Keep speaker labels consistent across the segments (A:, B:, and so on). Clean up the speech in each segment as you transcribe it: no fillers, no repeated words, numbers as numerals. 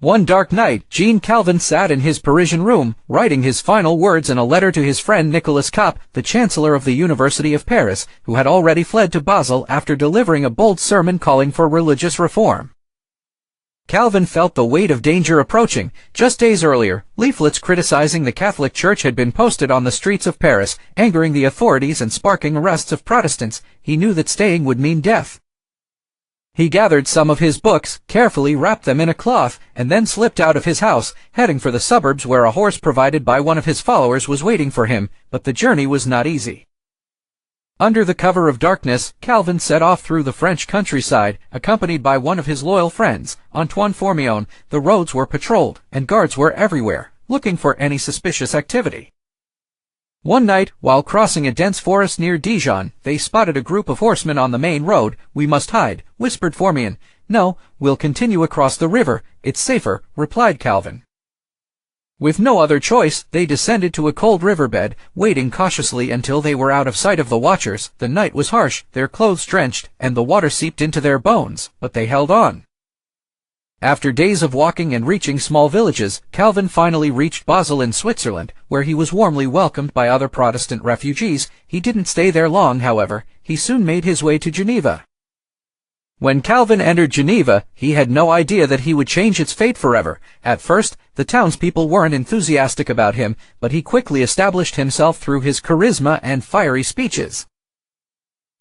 A: One dark night, Jean Calvin sat in his Parisian room, writing his final words in a letter to his friend Nicolas Cop, the Chancellor of the University of Paris, who had already fled to Basel after delivering a bold sermon calling for religious reform. Calvin felt the weight of danger approaching. Just days earlier, leaflets criticizing the Catholic Church had been posted on the streets of Paris, angering the authorities and sparking arrests of Protestants. He knew that staying would mean death. He gathered some of his books, carefully wrapped them in a cloth, and then slipped out of his house, heading for the suburbs where a horse provided by one of his followers was waiting for him, but the journey was not easy. Under the cover of darkness, Calvin set off through the French countryside, accompanied by one of his loyal friends, Antoine Fourmion. The roads were patrolled, and guards were everywhere, looking for any suspicious activity. One night, while crossing a dense forest near Dijon, they spotted a group of horsemen on the main road. "We must hide," whispered Fourmion. "No, we'll continue across the river. It's safer," replied Calvin. With no other choice, they descended to a cold riverbed, waiting cautiously until they were out of sight of the watchers. The night was harsh, their clothes drenched, and the water seeped into their bones, but they held on. After days of walking and reaching small villages, Calvin finally reached Basel in Switzerland, where he was warmly welcomed by other Protestant refugees. He didn't stay there long, however. He soon made his way to Geneva. When Calvin entered Geneva, he had no idea that he would change its fate forever. At first, the townspeople weren't enthusiastic about him, but he quickly established himself through his charisma and fiery speeches.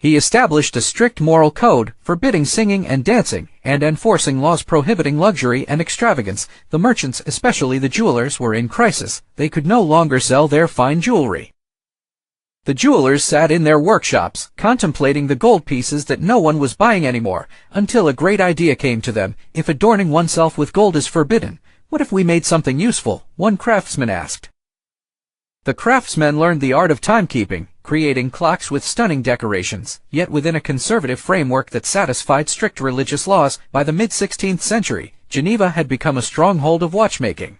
A: He established a strict moral code, forbidding singing and dancing, and enforcing laws prohibiting luxury and extravagance. The merchants, especially the jewelers, were in crisis. They could no longer sell their fine jewelry. The jewelers sat in their workshops, contemplating the gold pieces that no one was buying anymore, until a great idea came to them. If adorning oneself with gold is forbidden, what if we made something useful? One craftsman asked. The craftsmen learned the art of timekeeping, creating clocks with stunning decorations, yet within a conservative framework that satisfied strict religious laws. By the mid-16th century, Geneva had become a stronghold of watchmaking.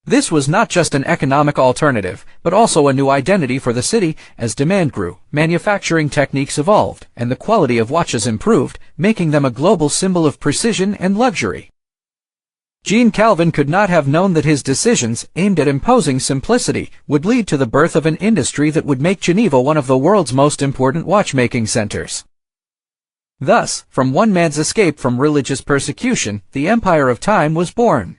A: This was not just an economic alternative, but also a new identity for the city. As demand grew, manufacturing techniques evolved, and the quality of watches improved, making them a global symbol of precision and luxury. Jean Calvin could not have known that his decisions, aimed at imposing simplicity, would lead to the birth of an industry that would make Geneva one of the world's most important watchmaking centers. Thus, from one man's escape from religious persecution, the Empire of Time was born.